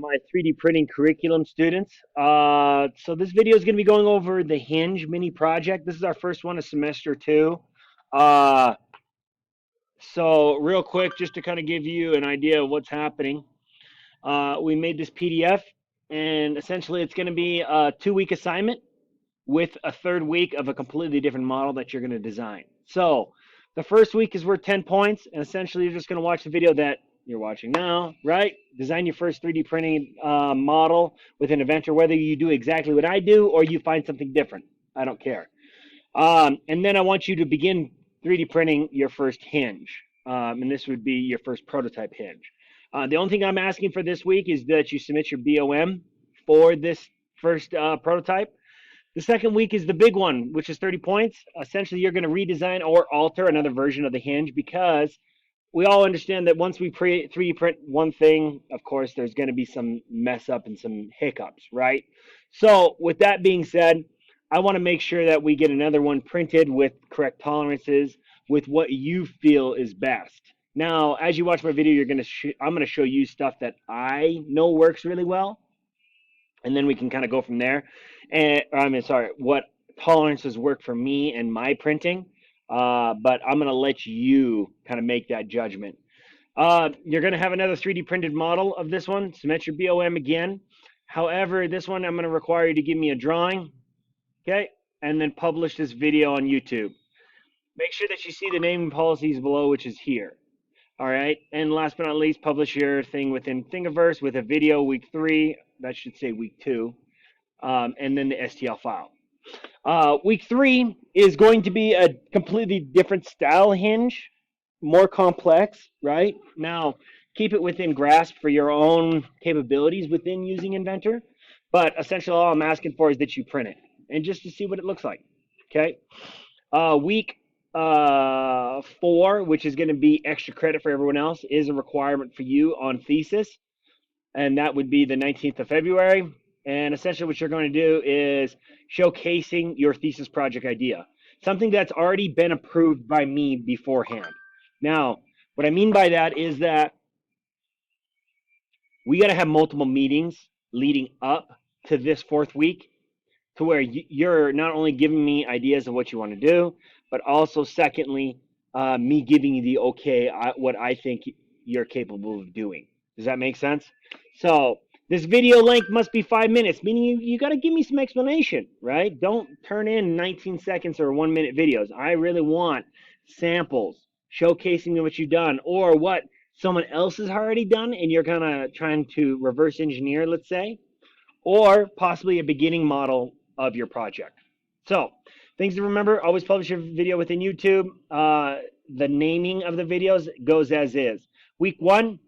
my 3D printing curriculum students. So this video is going to be going over the Hinge mini project. This is our first one of semester 2. Uh, so real quick, just to kind of give you an idea of what's happening, we made this PDF, and essentially it's going to be a 2-week assignment with a third week of a completely different model that you're going to design. So the first week is worth 10 points, and essentially you're just going to watch the video that you're watching now, right? Design your first 3D printing model with an inventor, whether you do exactly what I do or you find something different. I don't care. And then I want you to begin 3D printing your first hinge. And this would be your first prototype hinge. The only thing I'm asking for this week is that you submit your BOM for this first prototype. The second week is the big one, which is 30 points. Essentially, you're going to redesign or alter another version of the hinge because we all understand that once we 3D print one thing, of course, there's going to be some mess up and some hiccups, right? So with that being said, I want to make sure that we get another one printed with correct tolerances with what you feel is best. Now, as you watch my video, I'm going to show you stuff that I know works really well, and then we can kind of go from there. And what tolerances work for me and my printing. But I'm going to let you kind of make that judgment. You're going to have another 3D printed model of this one. Submit your BOM again. However, this one I'm going to require you to give me a drawing, okay, and then publish this video on YouTube. Make sure that you see the naming policies below, which is here. All right, and last but not least, publish your thing within Thingiverse with a video week 3. That should say week 2, and then the STL file. Week 3 is going to be a completely different style hinge, more complex, right? Now, keep it within grasp for your own capabilities within using Inventor, but essentially all I'm asking for is that you print it, and just to see what it looks like, okay? Week 4, which is going to be extra credit for everyone else, is a requirement for you on thesis, and that would be the 19th of February. And essentially what you're going to do is showcasing your thesis project idea, something that's already been approved by me beforehand. Now, what I mean by that is that we got to have multiple meetings leading up to this 4th week to where you're not only giving me ideas of what you want to do, but also secondly, me giving you the okay, what I think you're capable of doing. Does that make sense? So this video length must be 5 minutes, meaning you got to give me some explanation, right? Don't turn in 19 seconds or 1-minute videos. I really want samples showcasing what you've done or what someone else has already done and you're kind of trying to reverse engineer, let's say, or possibly a beginning model of your project. So things to remember, always publish your video within YouTube. The naming of the videos goes as is. Week 1,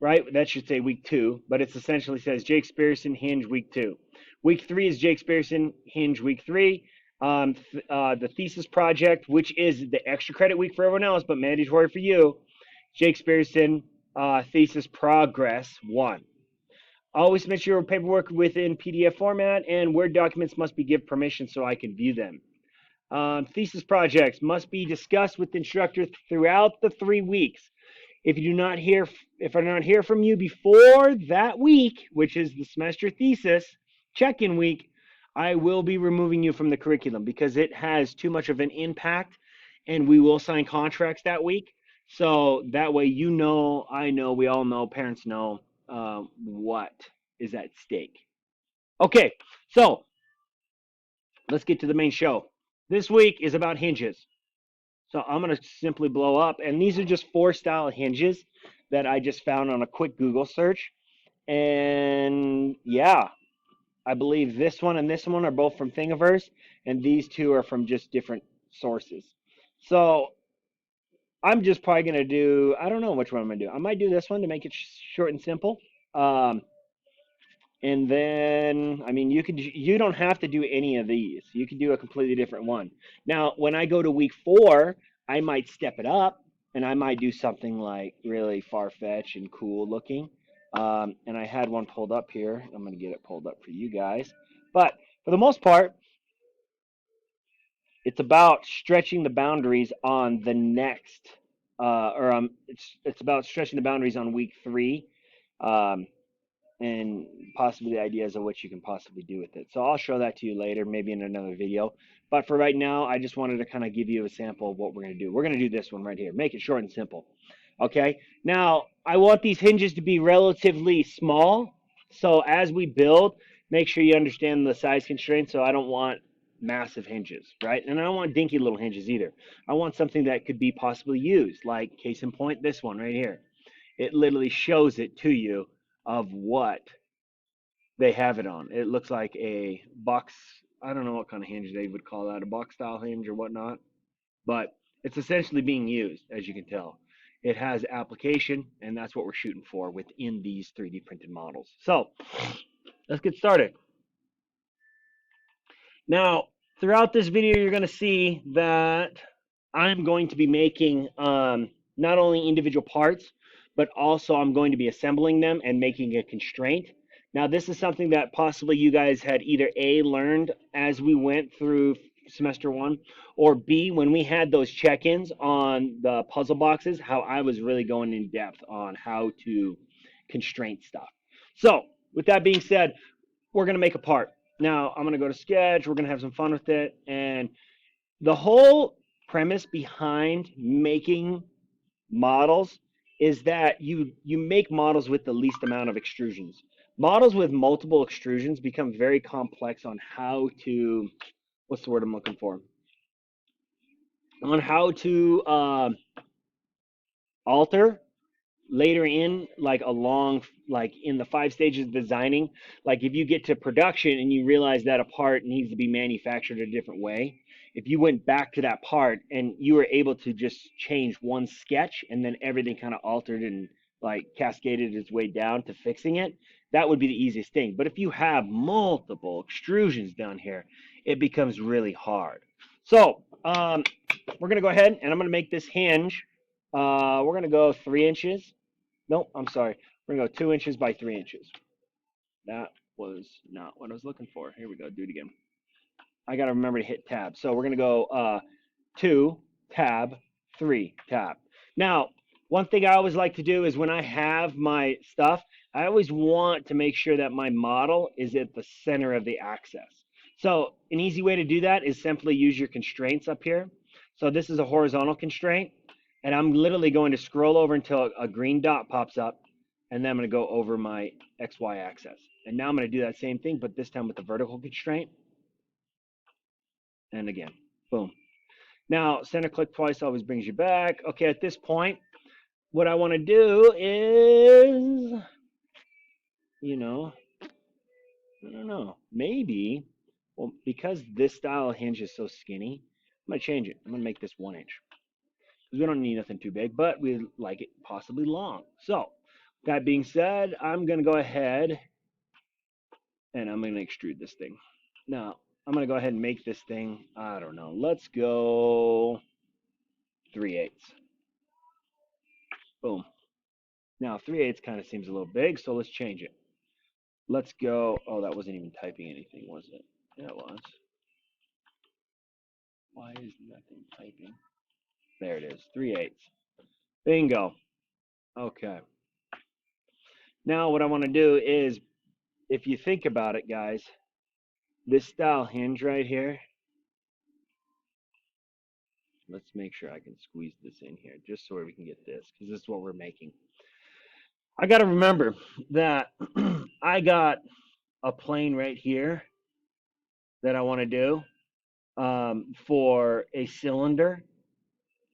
right? That should say week 2, but it essentially says Jake Spearson Hinge week 2. Week 3 is Jake Spearson Hinge week 3. The thesis project, which is the extra credit week for everyone else, but mandatory for you, Jake Spearson thesis progress 1. Always submit your paperwork within PDF format, and Word documents must be given permission so I can view them. Thesis projects must be discussed with the instructor throughout the 3 weeks. If I do not hear from you before that week, which is the semester thesis check-in week, I will be removing you from the curriculum because it has too much of an impact, and we will sign contracts that week. So that way, you know, I know, we all know, parents know what is at stake. Okay, so let's get to the main show. This week is about hinges. So I'm going to simply blow up, and these are just 4 style hinges that I just found on a quick Google search. And yeah, I believe this one and this one are both from Thingiverse, and these 2 are from just different sources. So I'm just probably going to do, I don't know which one I'm going to do. I might do this one to make it short and simple. And then, I mean, you don't have to do any of these. You can do a completely different one. Now, when I go to week 4, I might step it up, and I might do something like really far-fetched and cool looking. And I had one pulled up here. I'm going to get it pulled up for you guys. But for the most part, it's about stretching the boundaries on the next, it's about stretching the boundaries on week 3. and possibly the ideas of what you can possibly do with it. So I'll show that to you later, maybe in another video. But for right now, I just wanted to kind of give you a sample of what we're going to do. We're going to do this one right here. Make it short and simple. Okay. Now, I want these hinges to be relatively small. So as we build, make sure you understand the size constraints. So I don't want massive hinges, right? And I don't want dinky little hinges either. I want something that could be possibly used, like case in point, this one right here. It literally shows it to you of what they have it on. It looks like a box. I don't know what kind of hinge they would call that, a box style hinge or whatnot, but it's essentially being used, as you can tell. It has application, and that's what we're shooting for within these 3D printed models. So let's get started. Now, throughout this video, you're going to see that I'm going to be making not only individual parts, but also I'm going to be assembling them and making a constraint. Now, this is something that possibly you guys had either A, learned as we went through semester one, or B, when we had those check-ins on the puzzle boxes, how I was really going in depth on how to constraint stuff. So, with that being said, we're going to make a part. Now, I'm going to go to Sketch. We're going to have some fun with it. And the whole premise behind making models is that you make models with the least amount of extrusions. Models with multiple extrusions become very complex on how to, what's the word I'm looking for? On how to alter later in, like along, like in the 5 stages of designing. Like if you get to production and you realize that a part needs to be manufactured a different way, if you went back to that part and you were able to just change one sketch and then everything kind of altered and like cascaded its way down to fixing it, that would be the easiest thing. But if you have multiple extrusions down here, it becomes really hard. So we're gonna go ahead and I'm gonna make this hinge. We're gonna go 3 inches. Nope, I'm sorry. We're gonna go 2 inches by 3 inches. That was not what I was looking for. Here we go. Do it again. I gotta remember to hit tab. So we're gonna go 2 tab 3 tab. Now, one thing I always like to do is when I have my stuff, I always want to make sure that my model is at the center of the axis. So an easy way to do that is simply use your constraints up here. So this is a horizontal constraint, and I'm literally going to scroll over until a green dot pops up, and then I'm going to go over my XY axis. And now I'm going to do that same thing, but this time with the vertical constraint. And again, boom. Now, center click twice always brings you back. Okay, at this point, what I want to do is, you know, I don't know, maybe, well, because this style hinge is so skinny, I'm going to change it. I'm going to make this 1 inch. Because we don't need nothing too big, but we like it possibly long. So, that being said, I'm going to go ahead and I'm going to extrude this thing. Now, I'm going to go ahead and make this thing, I don't know, let's go 3/8. Boom. Now, 3/8 kind of seems a little big, so let's change it. Let's go, oh, that wasn't even typing anything, was it? Yeah, it was. Why is nothing typing? There it is, 3/8. Bingo. Okay. Now what I want to do is, if you think about it, guys, this style hinge right here, let's make sure I can squeeze this in here just so we can get this, because this is what we're making. I got to remember that I got a plane right here that I want to do for a cylinder,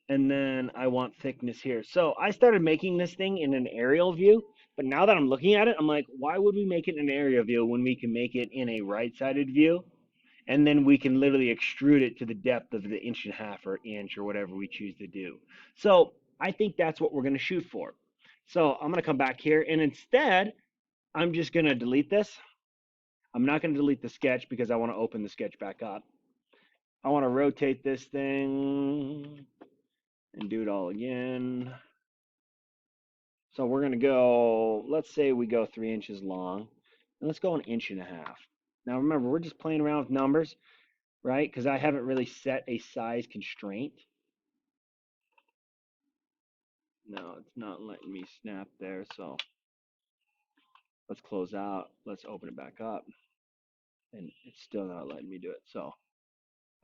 and then I want thickness here. So I started making this thing in an aerial view, but now that I'm looking at it, I'm like, why would we make it in an aerial view when we can make it in a right-sided view? And then we can literally extrude it to the depth of the 1.5 or inch or whatever we choose to do. So I think that's what we're going to shoot for. So I'm going to come back here, and instead, I'm just going to delete this. I'm not going to delete the sketch because I want to open the sketch back up. I want to rotate this thing and do it all again. So we're going to go, let's say we go 3 inches long, and let's go 1.5 inches. Now remember, we're just playing around with numbers, right? Because I haven't really set a size constraint. No, it's not letting me snap there, so Let's close out. Let's open it back up. And it's still not letting me do it. So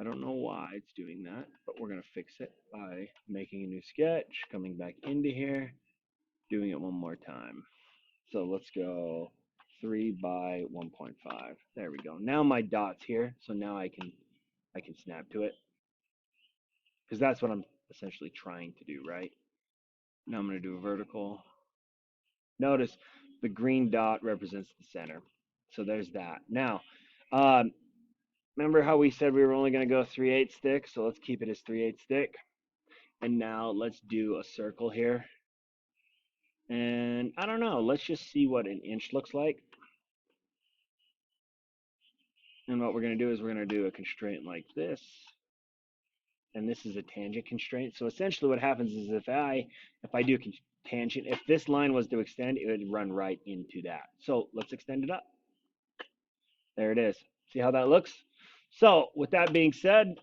I don't know why it's doing that, but we're going to fix it by making a new sketch, coming back into here, doing it one more time. So let's go 3 by 1.5. There we go. Now my dot's here, so now I can snap to it because that's what I'm essentially trying to do, right? Now I'm going to do a vertical. Notice the green dot represents the center. So there's that. Now, remember how we said we were only going to go 3/8 thick? So let's keep it as 3/8 thick. And now let's do a circle here. And I don't know, let's just see what an inch looks like. And what we're going to do is we're going to do a constraint like this. And this is a tangent constraint. So essentially what happens is if I do a tangent, if this line was to extend, it would run right into that. So let's extend it up. There it is. See how that looks? So with that being said,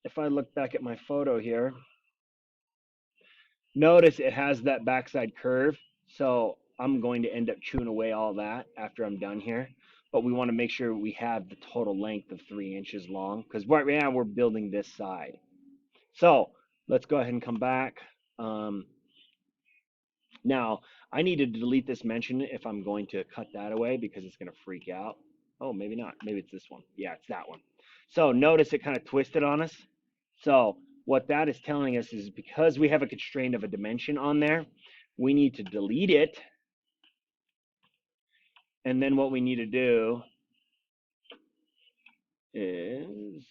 if I look back at my photo here, notice it has that backside curve. So I'm going to end up chewing away all that after I'm done here. But we want to make sure we have the total length of 3 inches long because right now we're building this side. So let's go ahead and come back. Now I need to delete this mention if I'm going to cut that away because it's going to freak out. Oh, maybe not. Maybe it's this one. Yeah, it's that one. So notice it kind of twisted on us. So what that is telling us is because we have a constraint of a dimension on there, we need to delete it. And then what we need to do is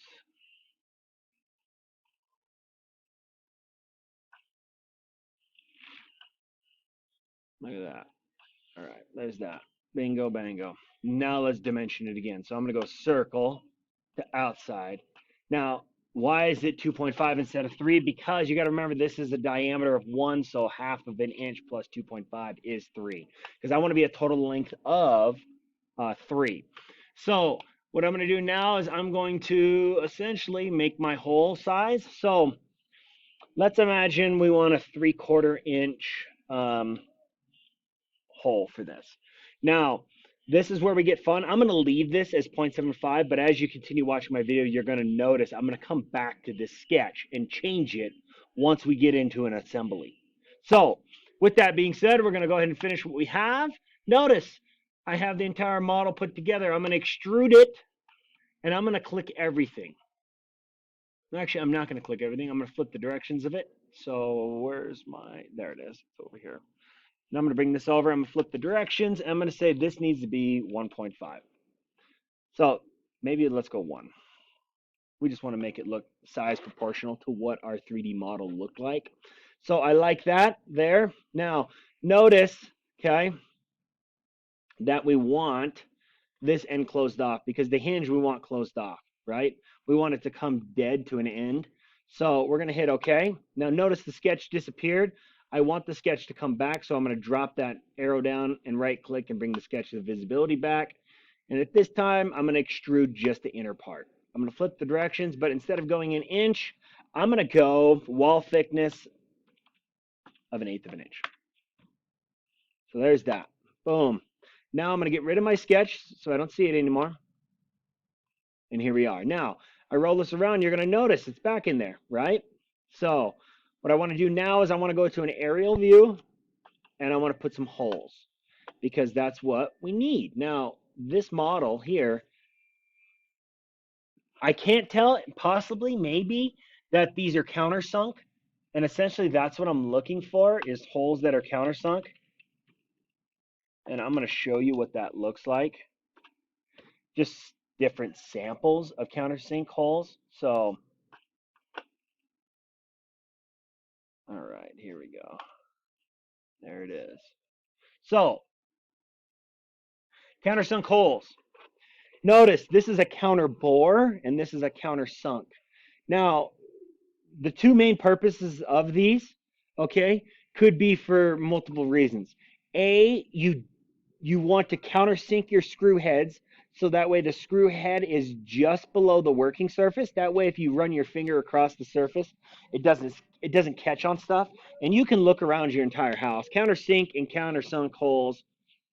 look at that. All right, there's that. Bingo, bango. Now let's dimension it again. So I'm going to go circle to outside. Now, why is it 2.5 instead of 3? Because you got to remember this is a diameter of 1, so half of an inch plus 2.5 is 3. Because I want to be a total length of 3. So what I'm going to do now is I'm going to essentially make my hole size. So let's imagine we want a 3/4 inch hole for this. Now, this is where we get fun. I'm going to leave this as 0.75, but as you continue watching my video, you're going to notice I'm going to come back to this sketch and change it once we get into an assembly. So, with that being said, we're going to go ahead and finish what we have. Notice I have the entire model put together. I'm going to extrude it, and I'm going to click everything. Actually, I'm not going to click everything. I'm going to flip the directions of it. So, where's my, there it is. It's over here. Now I'm going to bring this over. I'm going to flip the directions. And I'm going to say this needs to be 1.5. So maybe let's go 1. We just want to make it look size proportional to what our 3D model looked like. So I like that there. Now notice, okay, that we want this end closed off because the hinge we want closed off, right? We want it to come dead to an end. So we're going to hit OK. Now notice the sketch disappeared. I want the sketch to come back, so I'm going to drop that arrow down and right click and bring the sketch to the visibility back. And at this time, I'm going to extrude just the inner part. I'm going to flip the directions, but instead of going an inch, I'm going to go wall thickness of 1/8 of an inch. So there's that. Boom. Now I'm going to get rid of my sketch so I don't see it anymore. And here we are. Now, I roll this around, you're going to notice it's back in there, right? So what I want to do now is I want to go to an aerial view and I want to put some holes because that's what we need. Now, this model here, I can't tell, possibly, maybe, that these are countersunk. And essentially that's what I'm looking for is holes that are countersunk. And I'm going to show you what that looks like. Just different samples of countersink holes. So, all right, here we go. There it is. So, countersunk holes. Notice this is a counter bore and this is a countersunk. Now, the two main purposes of these, okay, could be for multiple reasons. A, you want to countersink your screw heads so that way the screw head is just below the working surface. That way if you run your finger across the surface, it doesn't catch on stuff. And you can look around your entire house. Countersink and countersunk holes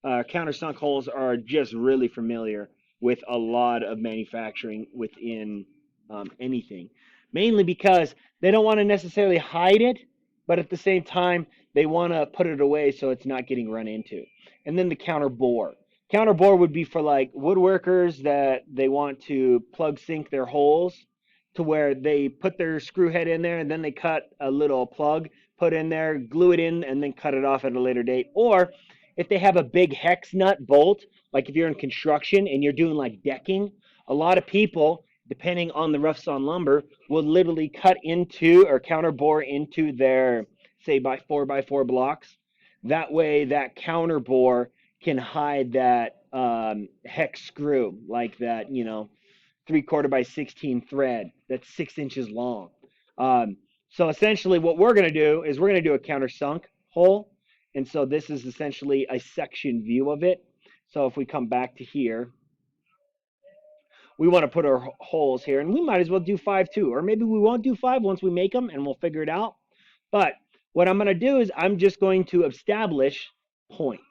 Countersunk holes are just really familiar with a lot of manufacturing within anything, mainly because they don't want to necessarily hide it, but at the same time, they want to put it away so it's not getting run into. And then the counter bore. Counter bore would be for like woodworkers that they want to plug sink their holes to where they put their screw head in there and then they cut a little plug, put in there, glue it in, and then cut it off at a later date. Or if they have a big hex nut bolt, like if you're in construction and you're doing like decking, a lot of people, depending on the rough sawn lumber, will literally cut into or counter bore into their, say, by 4 blocks. That way, that counter bore can hide that hex screw, like that, 3/4 by 16 thread that's 6 inches long. Um, so essentially, what we're going to do is we're going to do a countersunk hole, and so this is essentially a section view of it. So if we come back to here, we want to put our holes here, and we might as well do 5 too, or maybe we won't do 5 once we make them, and we'll figure it out. But what I'm going to do is I'm just going to establish points.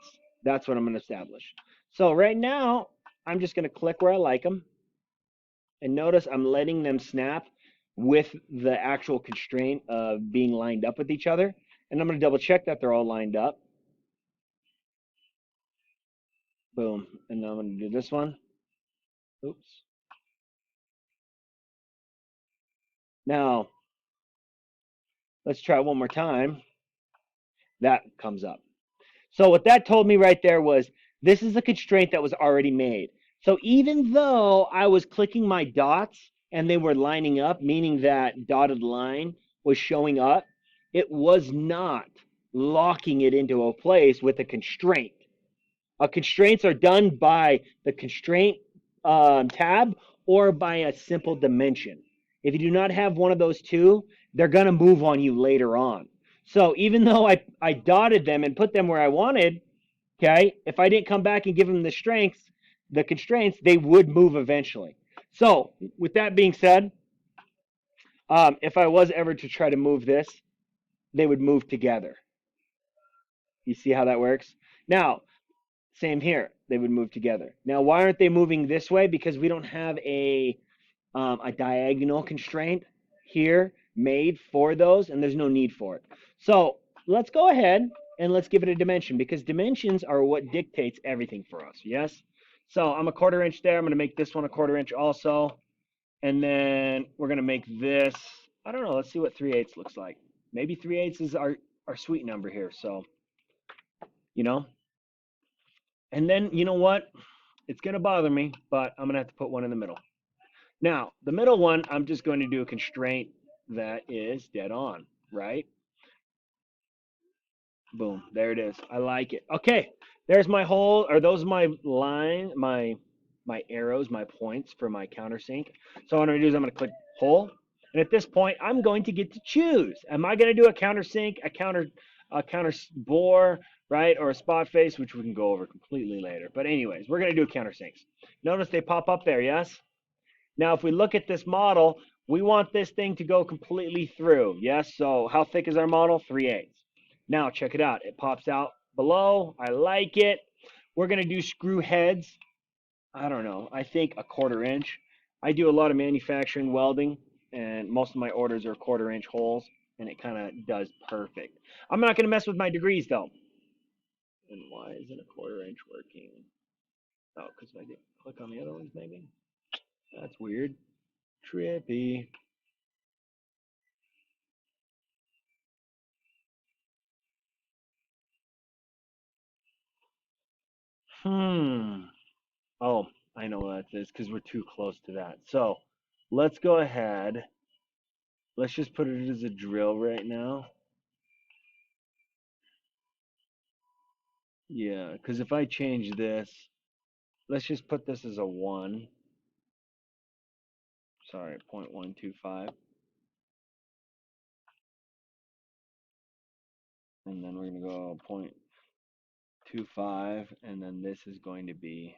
That's what I'm going to establish. So right now, I'm just going to click where I like them. And notice I'm letting them snap with the actual constraint of being lined up with each other. And I'm going to double check that they're all lined up. Boom. And now I'm going to do this one. Oops. Now, let's try one more time. That comes up. So what that told me right there was this is a constraint that was already made. So even though I was clicking my dots and they were lining up, meaning that dotted line was showing up, it was not locking it into a place with a constraint. Constraints are done by the constraint tab or by a simple dimension. If you do not have one of those two, they're going to move on you later on. So even though I dotted them and put them where I wanted, okay, if I didn't come back and give them the constraints, they would move eventually. So with that being said, if I was ever to try to move this, they would move together. You see how that works? Now, same here. They would move together. Now, why aren't they moving this way? Because we don't have a diagonal constraint here made for those, and there's no need for it. So let's go ahead and let's give it a dimension because dimensions are what dictates everything for us. Yes. So I'm a 1/4 inch there. I'm going to make this one a 1/4 inch also, and then we're going to make this. I don't know. Let's see what 3/8 looks like. Maybe 3/8 is our sweet number here. So you know. And then, you know what? It's going to bother me, but I'm going to have to put one in the middle. Now, the middle one, I'm just going to do a constraint that is dead on, right? Boom, there it is. I like it. Okay, there's my hole, or those are my line, my arrows, my points for my countersink. So what I'm going to do is I'm going to click hole. And at this point, I'm going to get to choose. Am I going to do a countersink, a counter bore, right, or a spot face, which we can go over completely later. But anyways, we're going to do countersinks. Notice they pop up there, yes? Now, if we look at this model, we want this thing to go completely through, yes? So how thick is our model? 3/8. Now, check it out. It pops out below. I like it. We're going to do screw heads. I don't know. I think a 1/4 inch. I do a lot of manufacturing welding, and most of my orders are 1/4 inch holes, and it kind of does perfect. I'm not going to mess with my degrees, though. And why isn't a 1/4 inch working? Oh, because I didn't click on the other ones, maybe? That's weird. Trippy. Hmm. Oh, I know what that is because we're too close to that. So let's go ahead. Let's just put it as a drill right now. Yeah, because if I change this, let's just put this as a 1. Sorry, 0.125. And then we're going to go 0.25. And then this is going to be,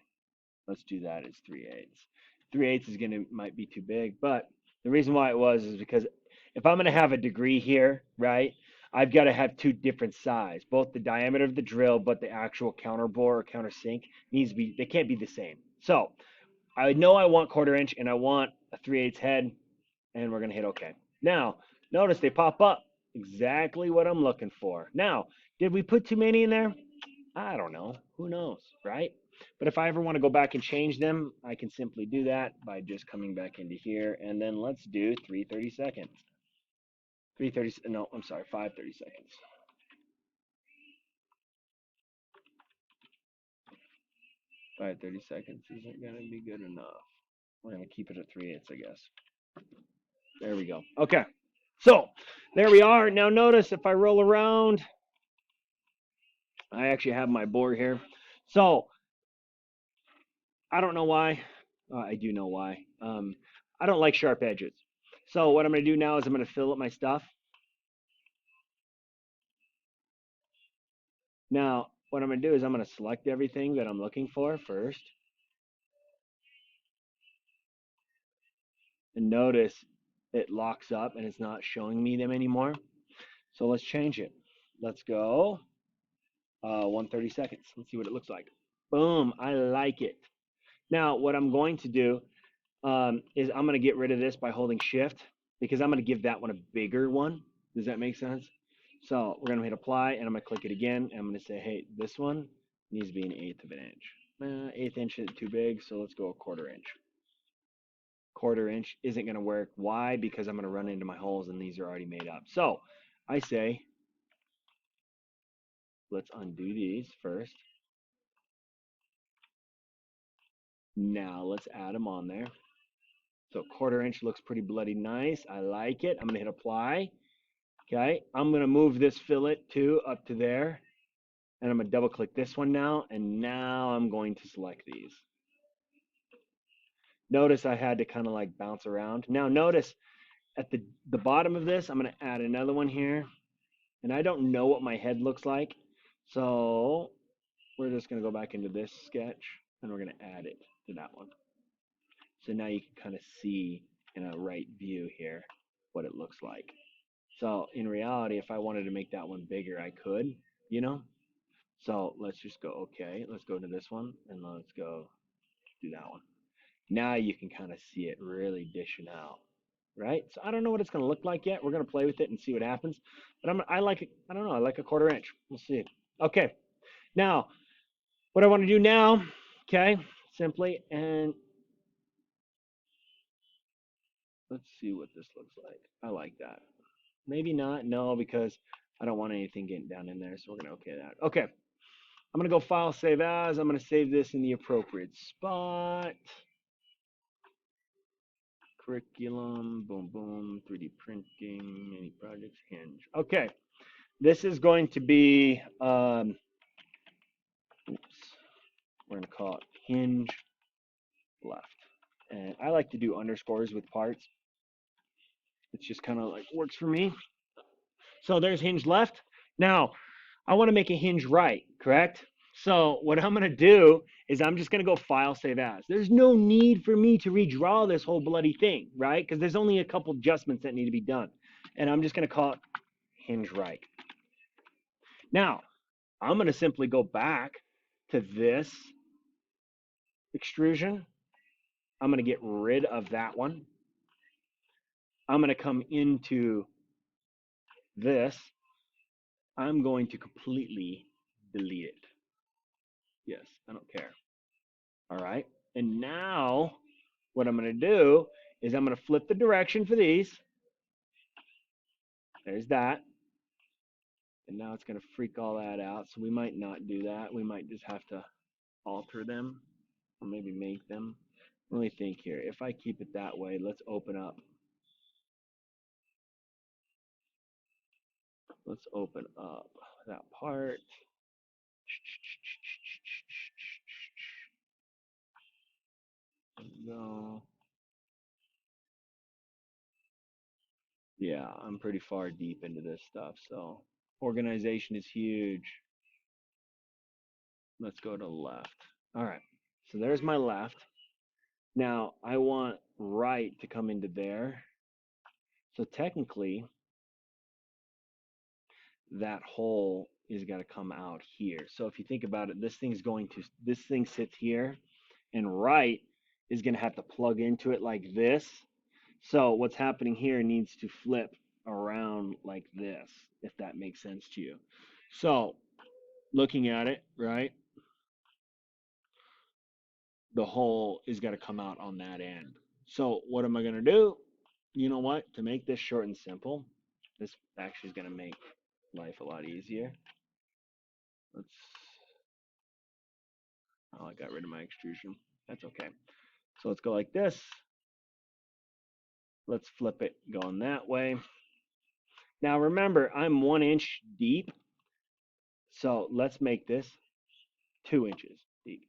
let's do that as 3/8. 3/8 is going to, might be too big. But the reason why it was is because if I'm going to have a degree here, right, I've got to have two different size, both the diameter of the drill, but the actual counter bore or countersink needs to be, they can't be the same. So I know I want 1/4 inch and I want a 3/8 head, and we're going to hit OK. Now, notice they pop up. Exactly what I'm looking for. Now, did we put too many in there? I don't know. Who knows, right? But if I ever want to go back and change them, I can simply do that by just coming back into here. And then let's do 330 seconds. 330, no, I'm sorry, 530 seconds. 530 seconds isn't going to be good enough. We're going to keep it at 3/8, I guess. There we go. Okay. So there we are. Now notice if I roll around, I actually have my bore here. So I don't know why. I do know why. I don't like sharp edges. So what I'm going to do now is I'm going to fill up my stuff. Now, what I'm going to do is I'm going to select everything that I'm looking for first. And notice it locks up and it's not showing me them anymore. So let's change it. Let's go 130 seconds. Let's see what it looks like. Boom, I like it. Now, what I'm going to do is I'm going to get rid of this by holding shift because I'm going to give that one a bigger one. Does that make sense? So we're going to hit apply and I'm going to click it again. And I'm going to say, hey, this one needs to be 1/8 of an inch. 1/8 inch is too big, so let's go 1/4 inch. 1/4 inch isn't going to work. Why? Because I'm going to run into my holes and these are already made up. So I say, let's undo these first. Now let's add them on there. So 1/4 inch looks pretty bloody nice. I like it. I'm going to hit apply. Okay, I'm going to move this fillet too up to there. And I'm going to double click this one now. And now I'm going to select these. Notice I had to kind of like bounce around. Now notice at the bottom of this, I'm going to add another one here. And I don't know what my head looks like. So we're just going to go back into this sketch and we're going to add it to that one. So now you can kind of see in a right view here what it looks like. So in reality, if I wanted to make that one bigger, I could, you know? So let's just go, okay, let's go to this one and let's go do that one. Now you can kind of see it really dishing out, right? So I don't know what it's going to look like yet. We're going to play with it and see what happens. But I like it. I don't know. I like 1/4 inch. We'll see. Okay. Now, what I want to do now, okay, simply, and let's see what this looks like. I like that. Maybe not. No, because I don't want anything getting down in there. So we're going to okay that. Okay. I'm going to go file, save as. I'm going to save this in the appropriate spot. Curriculum, boom, boom, 3D printing, any projects, Hinge. Okay. This is going to be, oops, we're going to call it Hinge left. And I like to do underscores with parts. It's just kind of like works for me. So there's Hinge left. Now, I want to make a Hinge right, correct? So what I'm going to do is I'm just going to go file, save as. There's no need for me to redraw this whole bloody thing, right? Because there's only a couple adjustments that need to be done. And I'm just going to call it Hinge right. Now, I'm going to simply go back to this extrusion. I'm going to get rid of that one. I'm going to come into this. I'm going to completely delete it. Yes, I don't care. All right. And now what I'm going to do is I'm going to flip the direction for these. There's that. And now it's going to freak all that out. So we might not do that. We might just have to alter them or maybe make them. Let me think here. If I keep it that way, let's open up. Let's open up that part. No. Yeah, I'm pretty far deep into this stuff, so organization is huge. Let's go to left. All right, so there's my left. Now I want right to come into there. So technically, that hole is got to come out here. So if you think about it, this thing sits here, and right is going to have to plug into it like this. So what's happening here needs to flip around like this, if that makes sense to you. So looking at it, right, the hole is going to come out on that end. So what am I going to do? You know what? To make this short and simple, this actually is going to make life a lot easier. Let's, oh, I got rid of my extrusion. That's okay. So let's go like this. Let's flip it going that way. Now remember, I'm 1 inch deep. So let's make this 2 inches deep.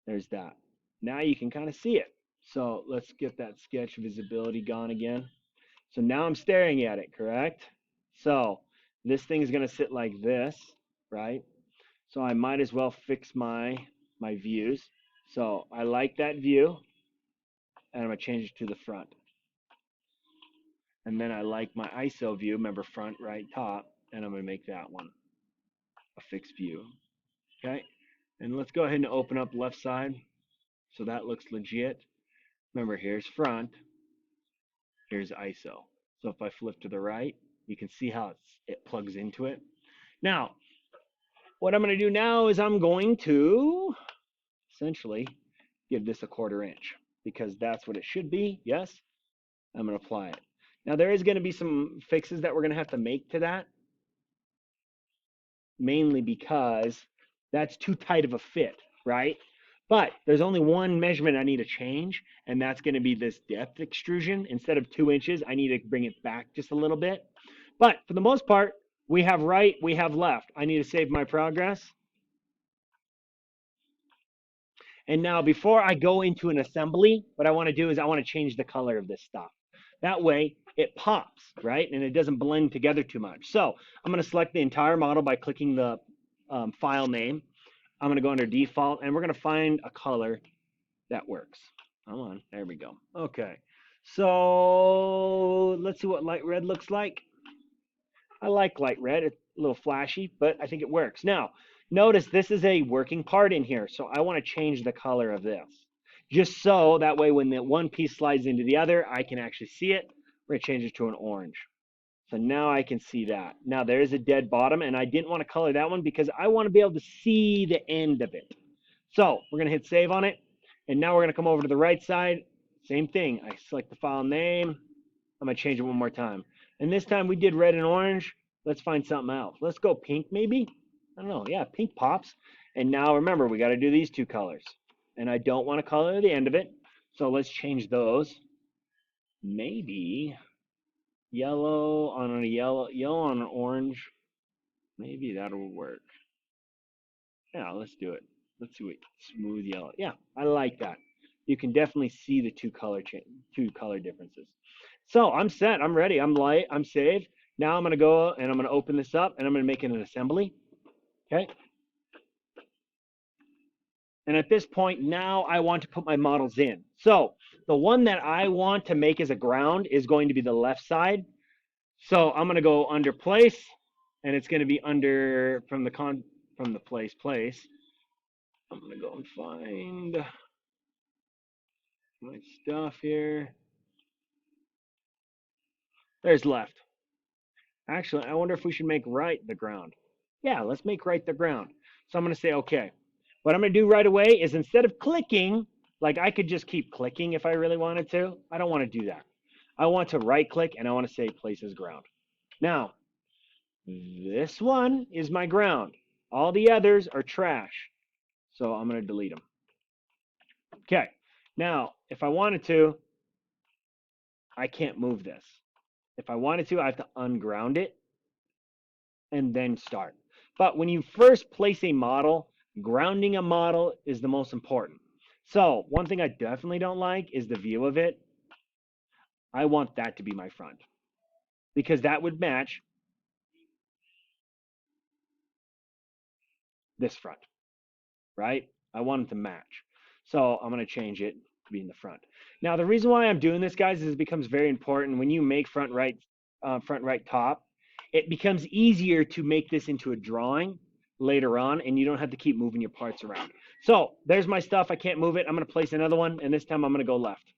There's that. Now you can kind of see it. So let's get that sketch visibility gone again. So now I'm staring at it, correct? So this thing is going to sit like this, right? So I might as well fix my views. So I like that view, and I'm going to change it to the front. And then I like my ISO view, remember front, right, top, and I'm going to make that one a fixed view. Okay, and let's go ahead and open up left side. So that looks legit. Remember, here's front, here's ISO. So if I flip to the right, you can see how it plugs into it. Now, what I'm going to do now is I'm going to essentially give this a 1/4 inch because that's what it should be. Yes, I'm going to apply it. Now, there is going to be some fixes that we're going to have to make to that, mainly because that's too tight of a fit, right? But there's only one measurement I need to change, and that's going to be this depth extrusion. Instead of 2 inches, I need to bring it back just a little bit. But for the most part, we have right, we have left. I need to save my progress. And now before I go into an assembly, what I want to do is I want to change the color of this stuff. That way it pops, right? And it doesn't blend together too much. So I'm going to select the entire model by clicking the file name. I'm going to go under default, and we're going to find a color that works. Come on, there we go. Okay, so let's see what light red looks like. I like light red. It's a little flashy, but I think it works. Now, notice this is a working part in here, so I want to change the color of this. Just so that way when the one piece slides into the other, I can actually see it. We're going to change it to an orange. So now I can see that. Now there is a dead bottom, and I didn't want to color that one because I want to be able to see the end of it. So we're going to hit save on it, and now we're going to come over to the right side. Same thing. I select the file name. I'm going to change it one more time. And this time we did red and orange. Let's find something else. Let's go pink maybe. I don't know. Yeah, pink pops. And now remember, we got to do these two colors. And I don't want to color the end of it. So let's change those. Maybe yellow on a yellow on an orange. Maybe that'll work. Yeah, let's do it. Let's do it. Smooth yellow. Yeah, I like that. You can definitely see the two color differences. So I'm set. I'm ready. I'm light. I'm saved. Now I'm going to go and I'm going to open this up and I'm going to make it an assembly. Okay. And at this point, now I want to put my models in. So the one that I want to make as a ground is going to be the left side. So I'm going to go under place, and it's going to be under from the place. I'm going to go and find my stuff here. There's left. Actually, I wonder if we should make right the ground. Yeah, let's make right the ground. So I'm going to say okay. What I'm going to do right away is instead of clicking, like I could just keep clicking if I really wanted to. I don't want to do that. I want to right click and I want to say place as ground. Now, this one is my ground. All the others are trash. So I'm going to delete them. Okay. Now, if I wanted to, I can't move this. If I wanted to, I have to unground it and then start. But when you first place a model, grounding a model is the most important. So one thing I definitely don't like is the view of it. I want that to be my front because that would match this front, right? I want it to match. So I'm going to change it to be in the front. Now, the reason why I'm doing this, guys, is it becomes very important when you make front right top. it becomes easier to make this into a drawing later on, and you don't have to keep moving your parts around. So there's my stuff. I can't move it. I'm going to place another one, and this time I'm going to go left.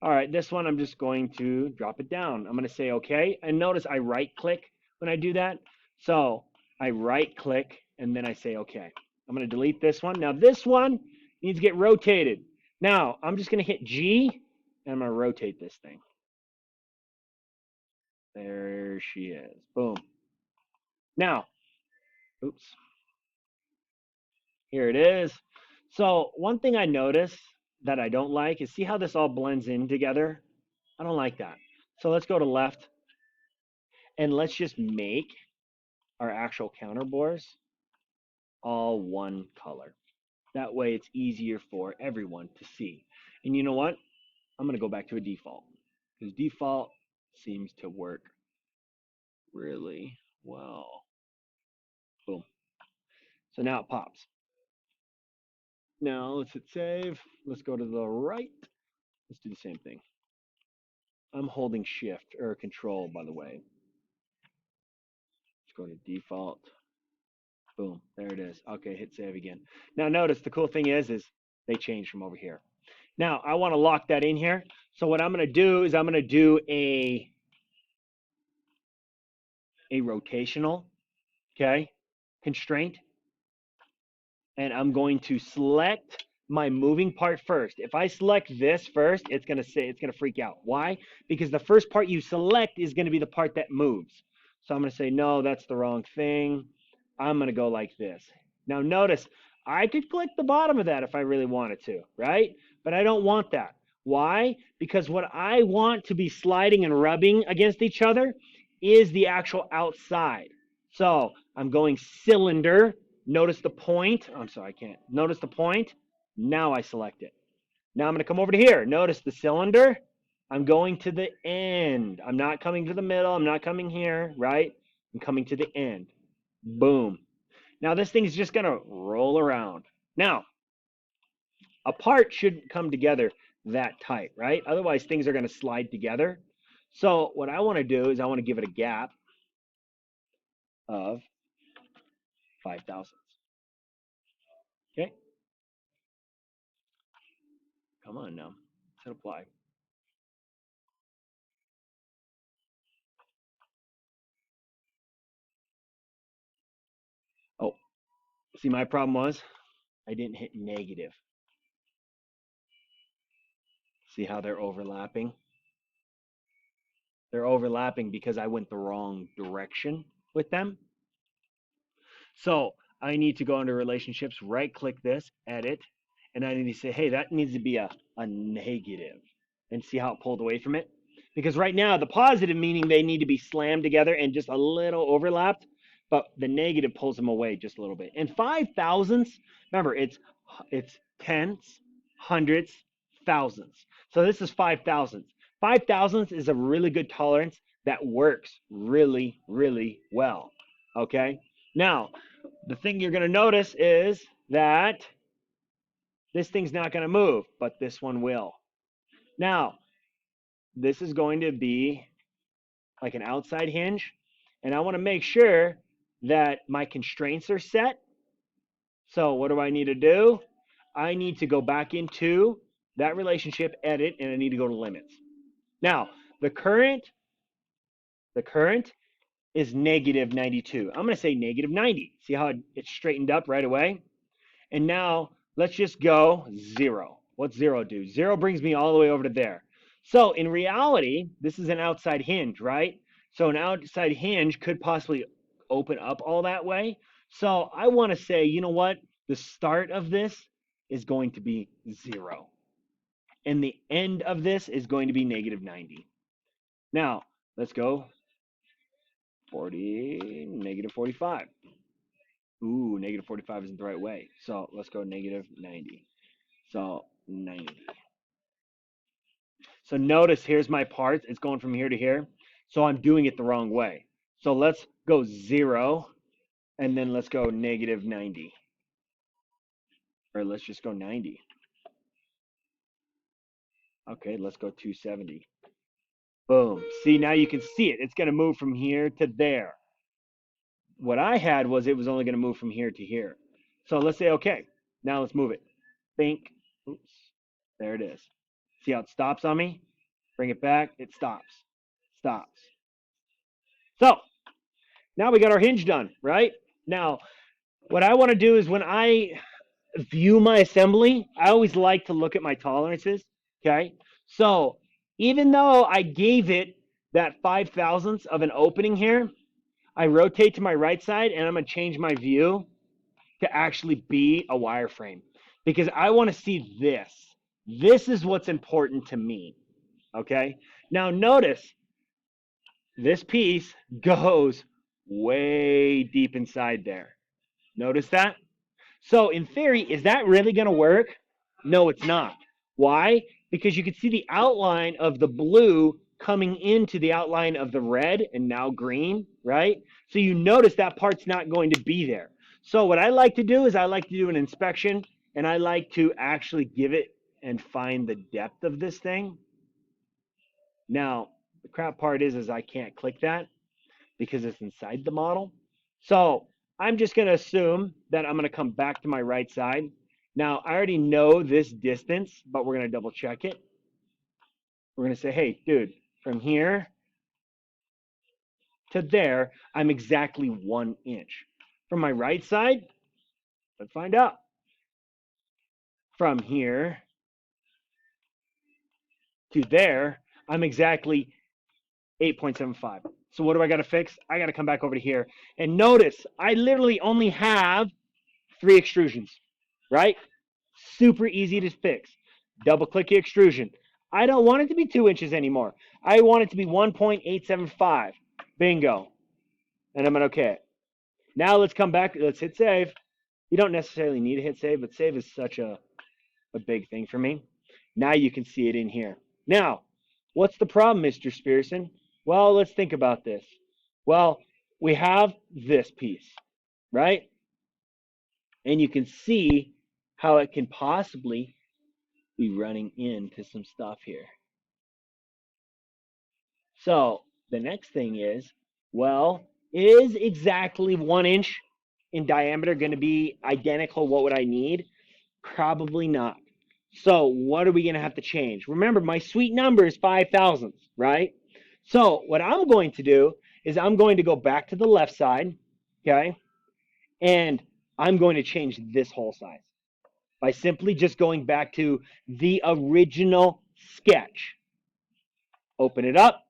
All right, this one I'm just going to drop it down. I'm going to say okay, and notice I right click when I do that. So I right click, and then I say okay. I'm going to delete this one. Now this one needs to get rotated. Now I'm just going to hit G, and I'm going to rotate this thing. There she is. Boom. Now, oops. Here it is. So one thing I notice that I don't like is see how this all blends in together? I don't like that. So let's go to left and let's just make our actual counter bores all one color. That way it's easier for everyone to see. And you know what? I'm going to go back to a default because default seems to work really well. Boom. So now it pops. Now let's hit save. Let's go to the right. Let's do the same thing. I'm holding shift or control, by the way. Let's go to default. Boom, there it is. Okay, hit save again. Now notice the cool thing is they changed from over here. Now I want to lock that in here. So what I'm going to do is I'm going to do a rotational, okay, constraint. And I'm going to select my moving part first. If I select this first, it's going to freak out. Why? Because the first part you select is going to be the part that moves. So I'm going to say, no, that's the wrong thing. I'm going to go like this. Now notice, I could click the bottom of that if I really wanted to, right? But I don't want that. Why? Because what I want to be sliding and rubbing against each other is the actual outside. So I'm going cylinder. Notice the point. I'm sorry, I can't. Notice the point. Now I select it. Now I'm going to come over to here. Notice the cylinder. I'm going to the end. I'm not coming to the middle. I'm not coming here, right? I'm coming to the end. Boom. Now this thing is just going to roll around. Now, a part shouldn't come together that tight, right? Otherwise, things are going to slide together. So what I want to do is I want to give it a gap of 5 thousandths. Okay? Come on now. Let's apply. Oh, see, my problem was I didn't hit negative. See how they're overlapping? They're overlapping because I went the wrong direction with them. So I need to go under relationships, right click this, edit, and I need to say, hey, that needs to be a negative. And see how it pulled away from it? Because right now, the positive meaning they need to be slammed together and just a little overlapped, but the negative pulls them away just a little bit. And 5 thousandths, remember, it's tenths, hundredths, thousandths. So this is 5 thousandths. 5 thousandths is a really good tolerance that works really, really well. Okay? Now, the thing you're going to notice is that this thing's not going to move, but this one will. Now, this is going to be like an outside hinge, and I want to make sure that my constraints are set. So what do I need to do? I need to go back into that relationship, edit, and I need to go to limits. Now, the current is negative 92. I'm going to say negative 90. See how it's straightened up right away? And now let's just go 0. What's 0 do? 0 brings me all the way over to there. So in reality, this is an outside hinge, right? So an outside hinge could possibly open up all that way. So I want to say, you know what? The start of this is going to be 0. And the end of this is going to be negative 90. Now, let's go 40, negative 45. Ooh, negative 45 isn't the right way. So let's go negative 90. So 90. So notice here's my parts. It's going from here to here. So I'm doing it the wrong way. So let's go 0 and then let's go negative 90. Or let's just go 90. Okay, let's go 270. Boom. See, now you can see it. It's going to move from here to there. What I had was it was only going to move from here to here. So let's say, okay, now let's move it. Think. Oops. There it is. See how it stops on me? Bring it back. It stops. Stops. So now we got our hinge done, right? Now, what I want to do is when I view my assembly, I always like to look at my tolerances. Okay. So even though I gave it that 5 thousandths of an opening here, I rotate to my right side and I'm going to change my view to actually be a wireframe because I want to see this. This is what's important to me. Okay. Now notice this piece goes way deep inside there. Notice that? So in theory, is that really going to work? No, it's not. Why? Because you can see the outline of the blue coming into the outline of the red and now green, right? So you notice that part's not going to be there. So what I like to do is I like to do an inspection and I like to actually give it and find the depth of this thing. Now, the crap part is I can't click that because it's inside the model. So I'm just going to assume that I'm going to come back to my right side. Now, I already know this distance, but we're going to double check it. We're going to say, hey, dude, from here to there, I'm exactly 1 inch. From my right side, let's find out. From here to there, I'm exactly 8.75. So what do I got to fix? I got to come back over to here. And notice, I literally only have 3 extrusions, right? Super easy to fix. Double click the extrusion. I don't want it to be 2 inches anymore. I want it to be 1.875. Bingo. And I'm going to OK it. Now let's come back. Let's hit save. You don't necessarily need to hit save, but save is such a big thing for me. Now you can see it in here. Now, what's the problem, Mr. Spearson? Well, let's think about this. Well, we have this piece, right? And you can see how it can possibly be running into some stuff here. So the next thing is, well, is exactly 1 inch in diameter going to be identical? What would I need? Probably not. So what are we going to have to change? Remember, my sweet number is 5 thousandths, right? So what I'm going to do is I'm going to go back to the left side, okay? And I'm going to change this hole size by simply just going back to the original sketch. Open it up.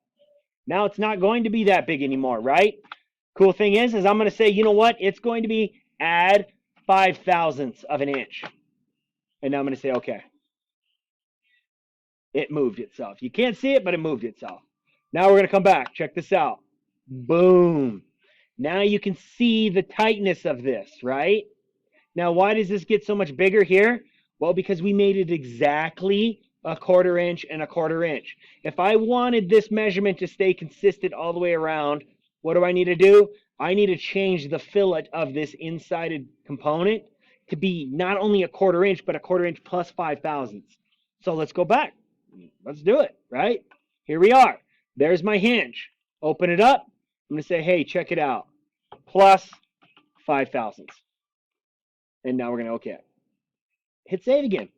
Now it's not going to be that big anymore, right? Cool thing is I'm going to say, you know what? It's going to be add 5 thousandths of an inch. And now I'm going to say, okay. It moved itself. You can't see it, but it moved itself. Now we're going to come back. Check this out. Boom. Now you can see the tightness of this, right? Now, why does this get so much bigger here? Well, because we made it exactly 1/4 inch and 1/4 inch. If I wanted this measurement to stay consistent all the way around, what do I need to do? I need to change the fillet of this inside component to be not only 1/4 inch, but 1/4 inch plus 5 thousandths. So let's go back. Let's do it, right? Here we are. There's my hinge. Open it up. I'm going to say, hey, check it out. Plus 5 thousandths. And now we're going to OK it. Hit save again.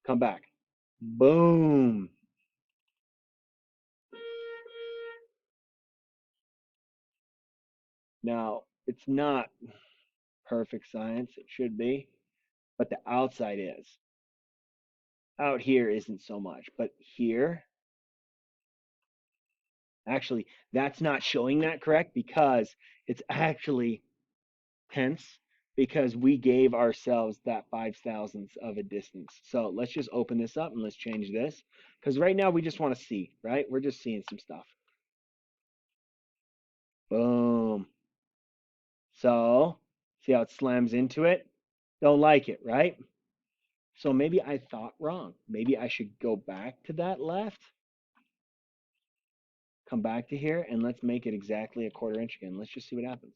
Come back. Boom. Now, it's not perfect science. It should be. But the outside is. Out here isn't so much. But here, actually, that's not showing that correct because it's actually tenths because we gave ourselves that 5 thousandths of a distance. So let's just open this up and let's change this. Because right now we just want to see, right? We're just seeing some stuff. Boom. So see how it slams into it? Don't like it, right? So maybe I thought wrong. Maybe I should go back to that left. Come back to here and let's make it exactly 1/4 inch again. Let's just see what happens.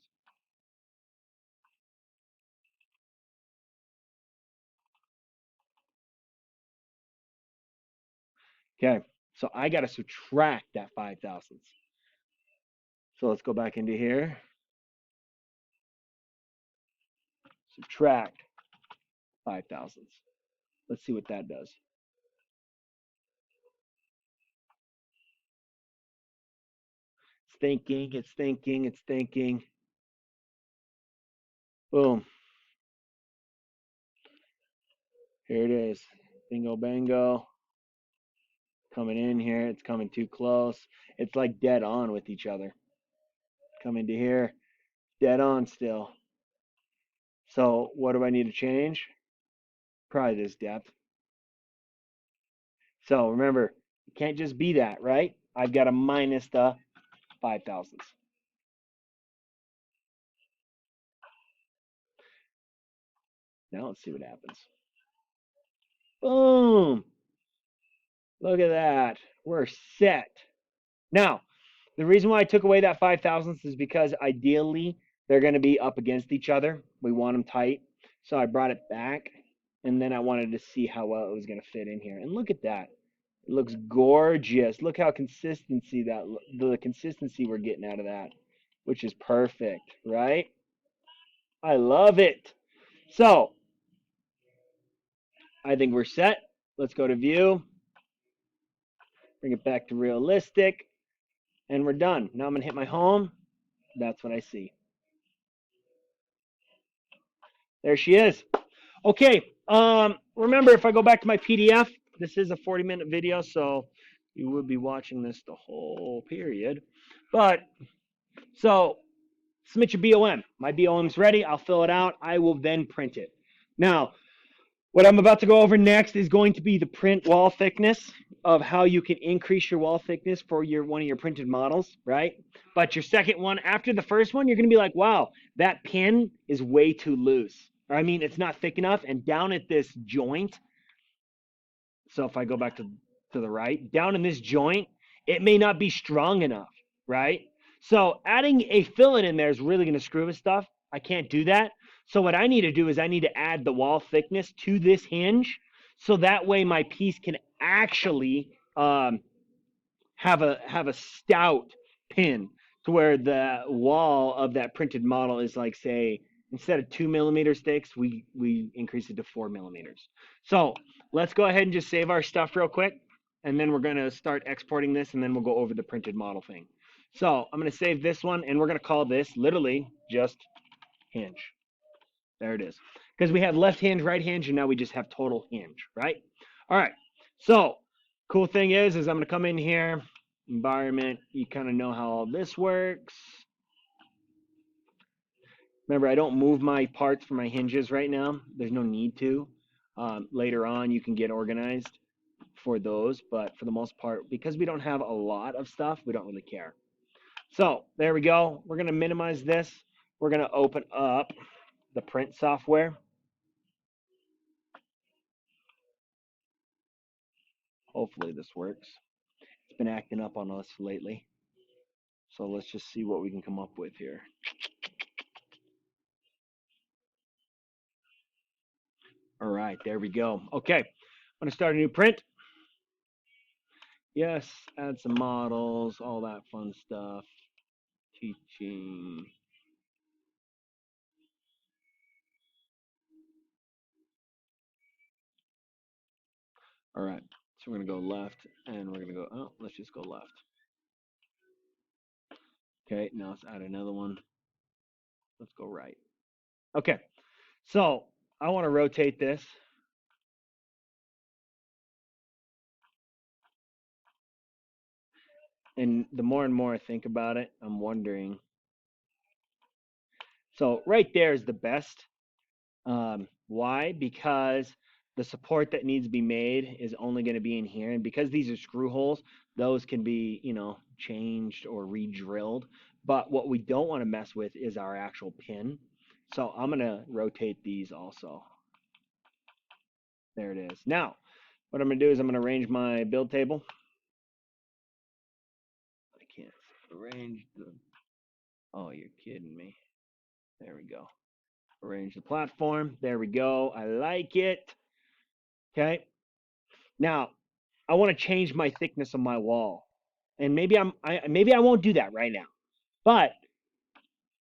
Okay, So I got to subtract that 5 thousandths. So let's go back into here. Subtract 5 thousandths. Let's see what that does. It's thinking, it's thinking, it's thinking. Boom. Here it is. Bingo, bango. Coming in here. It's coming too close. It's like dead on with each other. Come into here. Dead on still. So what do I need to change? Probably this depth. So remember, it can't just be that, right? I've got to minus the 5 thousandths. Now let's see what happens. Boom. Look at that. We're set. Now, the reason why I took away that 5 thousandths is because ideally they're going to be up against each other. We want them tight. So I brought it back, and then I wanted to see how well it was going to fit in here. And look at that. It looks gorgeous. Look how the consistency we're getting out of that, which is perfect, right? I love it. So I think we're set. Let's go to view. Bring it back to realistic. And we're done. Now I'm going to hit my home. That's what I see. There she is. Okay. Remember, if I go back to my PDF, this is a 40-minute video, so you will be watching this the whole period. But so submit your BOM. My BOM's ready. I'll fill it out. I will then print it. Now, what I'm about to go over next is going to be the print wall thickness of how you can increase your wall thickness for one of your printed models, right? But your second one, after the first one, you're going to be like, wow, that pin is way too loose. Or, I mean, it's not thick enough. And down at this joint, so if I go back to the right, down in this joint, it may not be strong enough, right? So adding a fillet in there is really going to screw with stuff. I can't do that. So what I need to do is I need to add the wall thickness to this hinge, so that way my piece can actually have a stout pin, to where the wall of that printed model is like, say, instead of 2 millimeter sticks, we increase it to 4 millimeters. So let's go ahead and just save our stuff real quick, and then we're going to start exporting this, and then we'll go over the printed model thing. So I'm going to save this one, and we're going to call this literally just hinge. There it is. Because we have left hinge, right hinge, and now we just have total hinge, right? All right. So cool thing is I'm going to come in here, environment. You kind of know how all this works. Remember, I don't move my parts for my hinges right now. There's no need to. Later on, you can get organized for those. But for the most part, because we don't have a lot of stuff, we don't really care. So there we go. We're going to minimize this. We're going to open up the print software. Hopefully this works. It's been acting up on us lately. So let's just see what we can come up with here. All right, there we go. Okay, I'm going to start a new print. Yes, add some models, all that fun stuff. Teaching. All right, so we're going to go left, and we're going to go, oh, let's just go left. Okay, now let's add another one. Let's go right. Okay, so I want to rotate this. And the more and more I think about it, I'm wondering. So right there is the best. Why? Because the support that needs to be made is only going to be in here. And because these are screw holes, those can be, changed or re-drilled. But what we don't want to mess with is our actual pin. So I'm going to rotate these also. There it is. Now, what I'm going to do is I'm going to arrange my build table. I can't arrange the... Oh, you're kidding me. There we go. Arrange the platform. There we go. I like it. Okay. Now, I want to change my thickness of my wall. And maybe I won't do that right now. But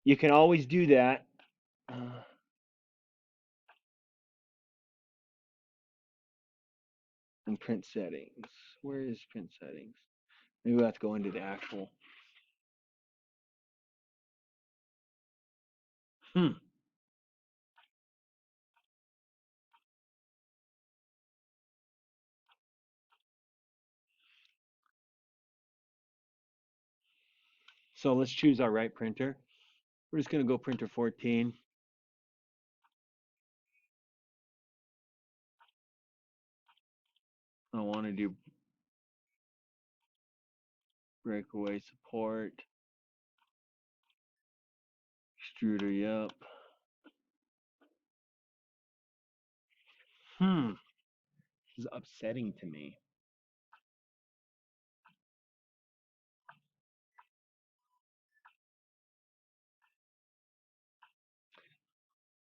you can always do that. In print settings. Where is print settings? Maybe we'll have to go into the actual. Hmm. So let's choose our right printer. We're just going to go printer 14. I want to do breakaway support. Extruder, yep. This is upsetting to me.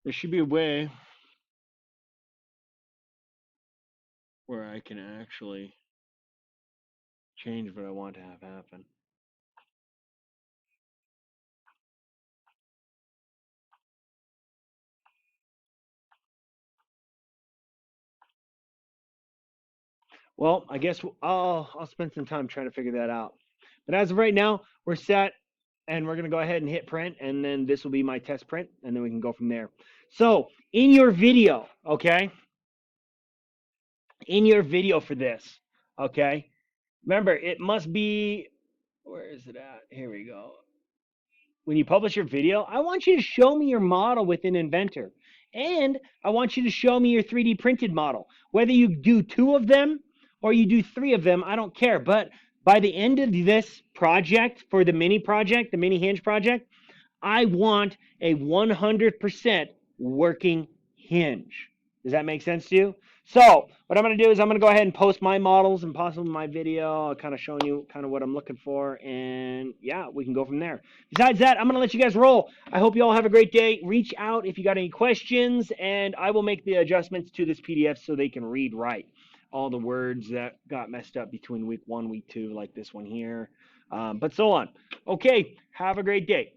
There should be a way where I can actually change what I want to have happen. Well, I guess I'll spend some time trying to figure that out. But as of right now, we're set, and we're gonna go ahead and hit print, and then this will be my test print, and then we can go from there. So in your video, okay, in your video for this, okay, remember it must be, where is it at? Here we go. When you publish your video, I want you to show me your model within Inventor. And I want you to show me your 3D printed model. Whether you do 2 of them or you do 3 of them, I don't care. But by the end of this project, for the mini project, the mini hinge project, I want a 100% working hinge. Does that make sense to you? So what I'm going to do is I'm going to go ahead and post my models and possibly my video, kind of showing you kind of what I'm looking for. And yeah, we can go from there. Besides that, I'm going to let you guys roll. I hope you all have a great day. Reach out if you got any questions, and I will make the adjustments to this PDF so they can read right. All the words that got messed up between week 1, week 2, like this one here, but so on. Okay, have a great day.